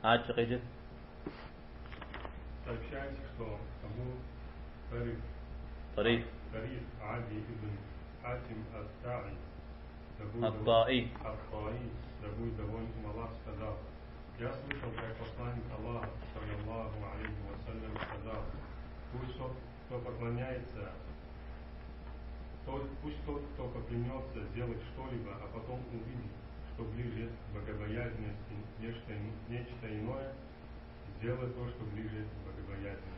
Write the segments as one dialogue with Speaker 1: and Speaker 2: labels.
Speaker 1: عاجقيجت
Speaker 2: сообщается, что Абу
Speaker 1: طريف
Speaker 2: Ади ибн Хатим ат-Та'i,
Speaker 1: الطائي
Speaker 2: да будет доволен им Аллах, сказал: я слышал, как посланник Аллаха, саллаллаху алейхи вассалям, сказал: пусть тот, кто поклянется сделать что-либо, а потом увидит, что ближе к богобоязненности нечто иное, сделай то, что ближе к богобоязненности.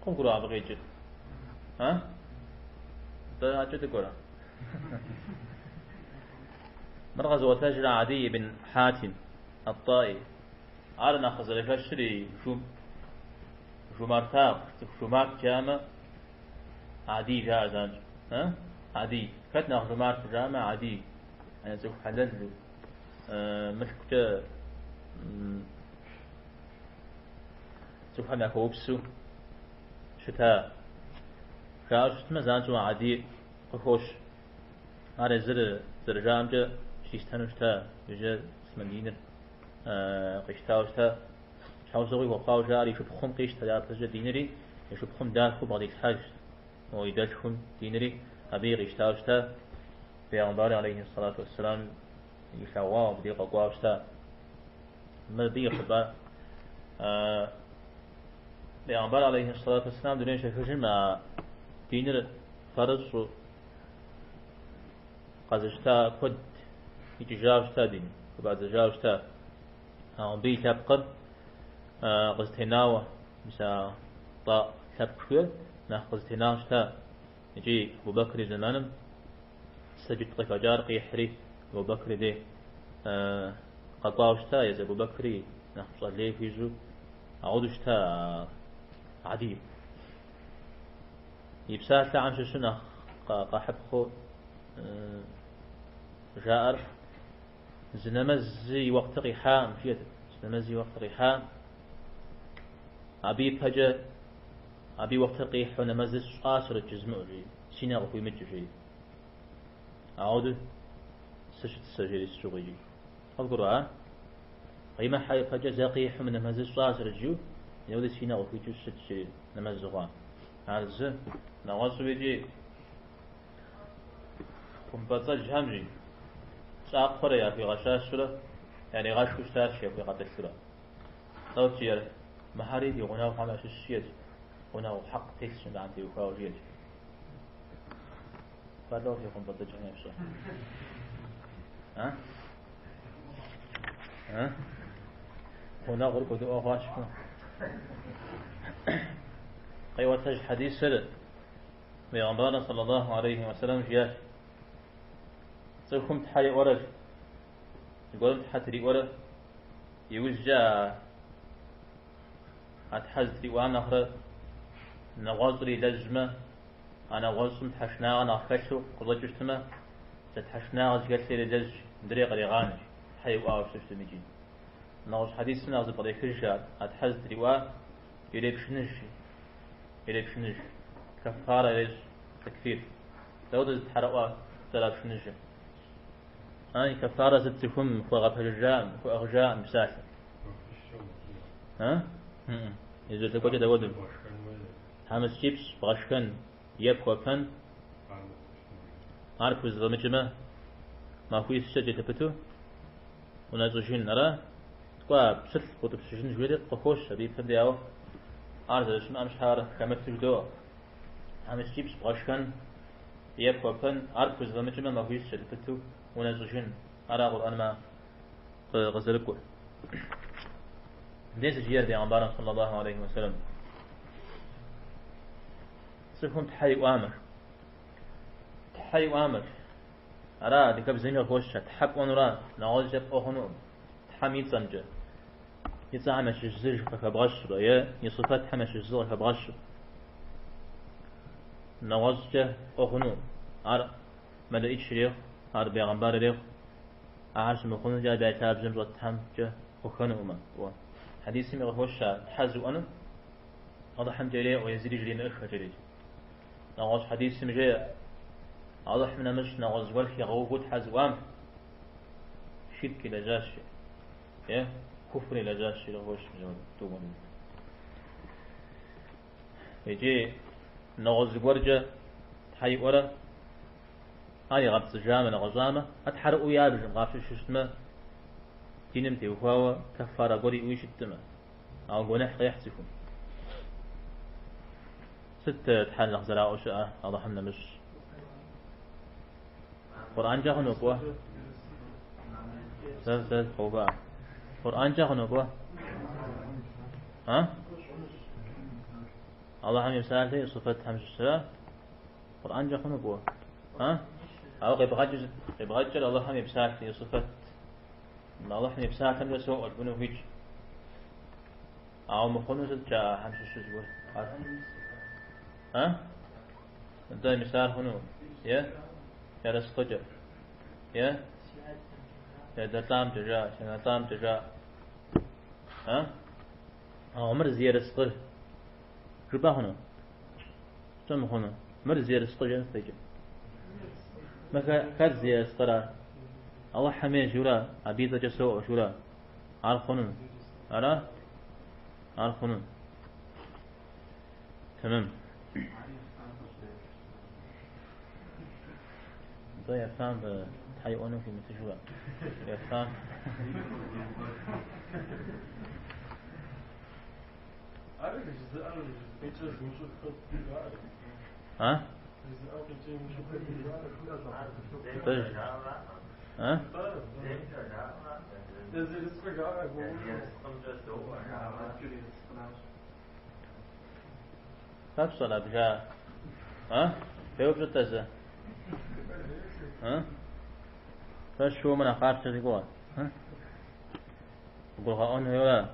Speaker 1: قم قرأ بغيجت ها ده عجت قرأ مرغز وتجرى عدي بن حاتم الطائي عارنا خزر فشري شو مرتاق شو مارك جامع عدي جازان ها عدي كتنا شو مارك جامع عدي أنا سوف حلل مش كت سوف حنا كوبسو شتاء شاش مزانجو عدي قخوش على زر جامجة شيستانوشتا يجا اسمنينر قشتاوشتا شاوزوي وقاو جاري شبخم قشتا يا تجا دينري يشبخم داخو بعد يسحاج ويداشخم دينري أبي قشتاوشتا بيغمبار عليه الصلاة والسلام يشاواو بدي قواوشتا ما بيغبا بيغمبار عليه الصلاة والسلام دونين شفجن مع دينر فرص قزشتا كد يتجاوشتا دين وبعد جاوشتا بي تبقر قزتناوة مسا طاء تبقر قزتناوشتا يجي أبو بكر زمانم سجد قفجار قيحري أبو بكر دي قطاوشتا يز أبو بكري نخص ليه فيزو عودشتا عديد يبسات لعن شسنا قحبخو جائر زنمزي وقت ريحان مشيت زنمزي وقت ريحان أبي بجا أبي وقت ريح ونمزس آسر الجزمع جي سينا غفوي مجي أعود سجد السجل السوغي أذكرها قيمة حي بجا زقيح من نمزس آسر الجو يود سينا غفوي جسد السجل نمزغان هذا نواصل بيجي كم بتصج همجي سأقفر يا في غشاش سورة يعني غاش كشتار شيء في قتل سورة لو تيار محاريد يغناو خمس الشيء غناو حق تكسن عندي وكاو جيج فلو في كم بتصج همجي ها هنا غرق دو أغاش قيوة حديث سر بيغمبرنا صلى الله عليه وسلم جاء سوكم تحري ورج يقولون تحتري ورج يوجع أتحزتري وأنا أخرى نغازري لجمة أنا غازم تحشنا أنا خشو قضى جشتما تحشنا غاز قلسي لجج دريق ريغانج حي وآوش تشتميجي نغاز حديث من أغزب قضي كرشاد أتحزتري وأنا يريك شنج كفارة ليش تكفير لو تحرقوا ثلاث شنج هاي كفارة ستكون فوق أرجاء مساحة ها إذا تقول كده ودم همس شيبس بغشكن يبقى عارف إذا مجمع ما في سجى تبتو ونازوجين نرى تقول بسل قطب سجن جويري قفوش أبي فدي أو عارف اسمه أمش حارة كمثل جدوه همس شيبس بغشكن يبقى عارف إذا مجمع ما في سجى تبتو ونازوجين أراغل أنا ما غزلكوا ليس جير دي عمبارا صلى الله عليه وسلم سيكون تحي وامر أرا دي كب زنجا خوشة تحب ونرا نعوز جب أخنو تحميد زنجا يتعمش الزرج فكبغشر يصفت حمش الزرج فكبغشر نعوز جب أخنو أرا مدى إتشريخ أرا بيغمبار ريخ أعرش مخونو جا بيتاب زنجا تحم جا أخنو أما حديثي مغفوشة تحزو أنا هذا حمد ليه ويزيد جرين أخ جريج نغوص حديثي مجيء أضح من مش نغوص والك يغوغو تحزو أم شرك لجاش يا كفر لجاش لهوش جود تومن يجي نغز ورجة حي ورا هاي غبت جامة غزامة أتحرقوا يا بجم غافش شو اسمه دينمتي وهو كفارة قري ويش التمة أو جناح يحسكم ستة تحل غزلاء وشاء الله حمنا مش قرآن جاهن وقوة زاد خوبا قرآن جاهن وقوة ها الله هم يسأل صفة همش السلام قرآن جاهن وقوة ها أو قبغجل الله هم يسأل صفة الله هم يسأل هم يسوء البنو فيج أو مخونس جاء همش الشجور ها أنت مثال هنا يا رزق يا دتام تجا شناتام تجا ها عمر زي رزق ربا هنا تم هنا مر زي رزق جن تيجي ما كاد زي رزق الله حمي جورا عبيد جسوا جورا عارفون أنا عارفون تمام ده يفهم بحيوانه في متجوع يفهم ها ها تفصل أبجا ها كيف تتزه ها فشو من أخاف تقول ها يقول هون هو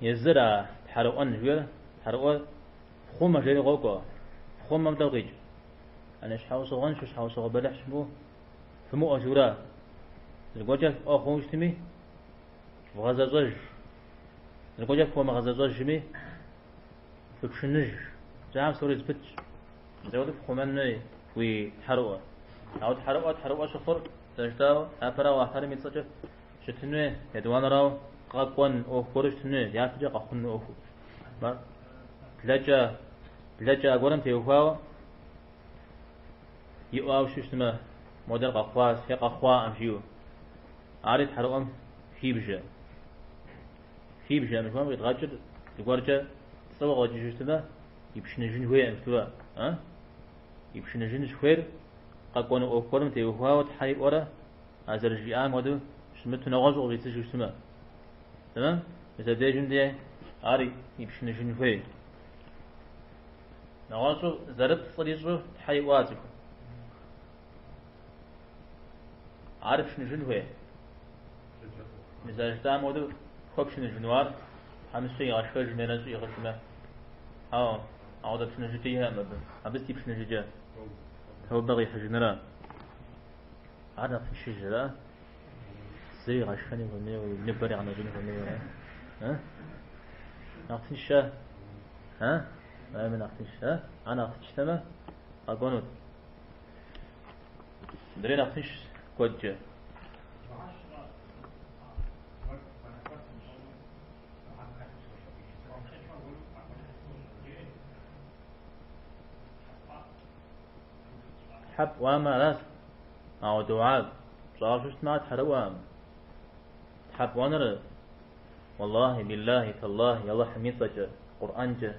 Speaker 1: يزرع حرقان جوال حرقان خم جري غوكا خم مبدأ غيج أنا شحاو صغان شو شحاو صغان بلح شبو فمو أجورا الجوجة أخوش تمي وغزازج الجوجة فما غزازج جمي فكشنج جام سوري زبتش زود خمني وحرقة عود حرقة شفر تجتاو أفرا وآخر متصجف شتنوه يدوان راو قاقوان أو خورش تنوه ياتجا قاقون أو خور بلجا أقولن تيوهاو يؤاو شوشتما مودر قاقواس هي قاقوا أمشيو عارض حرقم خيبجا مشوام يتغاجر يقارجا تصوغ غاجي شوشتما يبشنجن هوي أمشتوا ها يبشنجن شوير قاقوان أو خورم تيوهاو تحريب ورا أزرجيان ودو شمت نغازو غيتش شوشتما تمام مثل ديجن دي عاري يبشنجن هوي نغازو زرب صريزو تحريب واتكو عارف شنو جنوه مثال جتام ودو خوب شنو جنوار همسي عشر جنينة يغشمه ها عودة شنو جتيها مبن هبستي بشنو ججا هو بغي حجنرا عارف في الشجرة زي عشرين ونية ونبري عن جنوه ونية ها نعطيش ها ما من نعطيش أنا نعطيش تما أقولون دري نعطيش كوجه حب واما راس أو دعاء صار شو سمعت حروام حب وانر والله بالله تالله يلا حميد صجة قرآن جه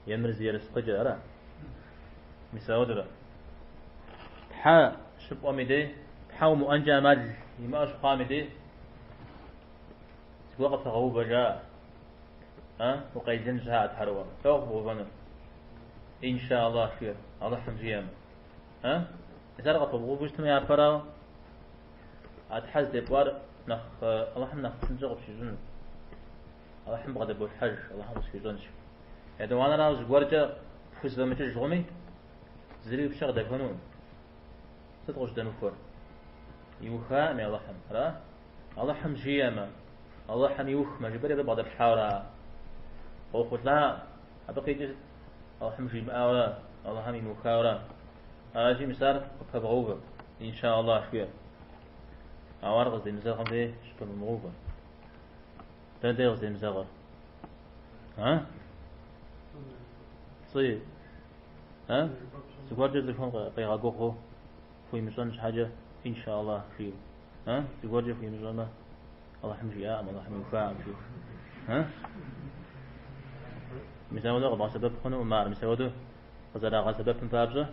Speaker 1: يمرز يرزق جه أرى مساود له حا شب أميدي حاو مؤنجا مال يما أشو قامدي وقت غوبة جاء وقيدن جاء حروام فوق بوبنا إن شاء الله خير الله حمزيام إذا رغب بغوبوش تم يا فرا أتحز دبوار نخ الله حم نخ سنجغب شجون الله حم بغد بوش حج الله حم سكيزونش إذا وانا راوز جوارجا فوز بمتر جغمي زري بشغ دفنون ستغش دنفور يوخا مي الله حم را الله حم جياما الله حم يوخ ما جبري بغد بحاورا أو خطلا أبقي جزء الله حم جيما الله حم يموخاورا أجي مسار فبغوبة إن شاء الله شوية أوارغ زي مزاغ ده شبه المغوبة بدأ زي مزاغ ها صي ها سكوار جزء قيغاقوه في مزون حاجة إن شاء الله فيه ها سكوار في مزون الله حمي الله حمي فاهم فيه ها مثال ده قبل سبب خنو ما مثال ده قصدا قصد سبب فابزه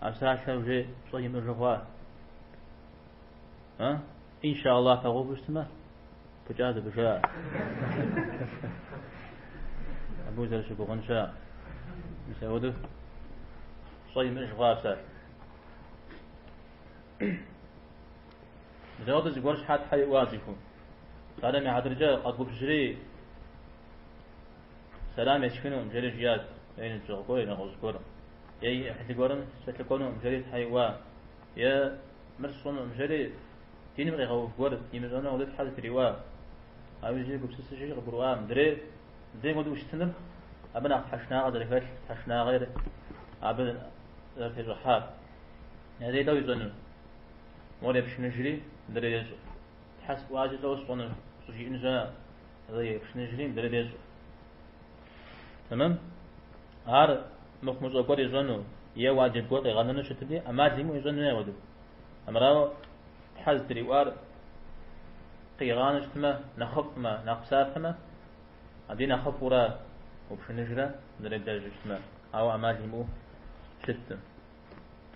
Speaker 1: أمساح شوجي صيم الرخاء ها إن شاء الله تغوب استمه بجاد بشاء أبو زر شبغن شاء مثال ده صيم الرخاء سر مثال ده زقورش حد حي واجبكم قال ما حدرجة قد بشري سلام يشكنوا مجرد جياد أين الجغبوي نغزقور يا حتقورن ستكونوا مجرد حيوان يا مرسون مجرد تيني بغي غوفقور يمزونا ولد حالة روا أو يجيب بسيس شيء غبروا مدري زي ما دوش تنم أبنا حشنا غير فاش حشنا غير أبنا ذات الرحاب هذا يدو يزوني مولي بش نجري مدري يزو حسب واجد لو صون سوشي إنزا هذا بش نجري مدري يزو تمام هار مخمز أقول يزونو يا واجب قوت يغنن شتدي أما زيمو يزونو يا ودو أمراو حز تريوار قيغانش تما نخف ما نقصار تما عندي نخف ورا وبش نجرا مدري درجة تما أو أما زيمو شتم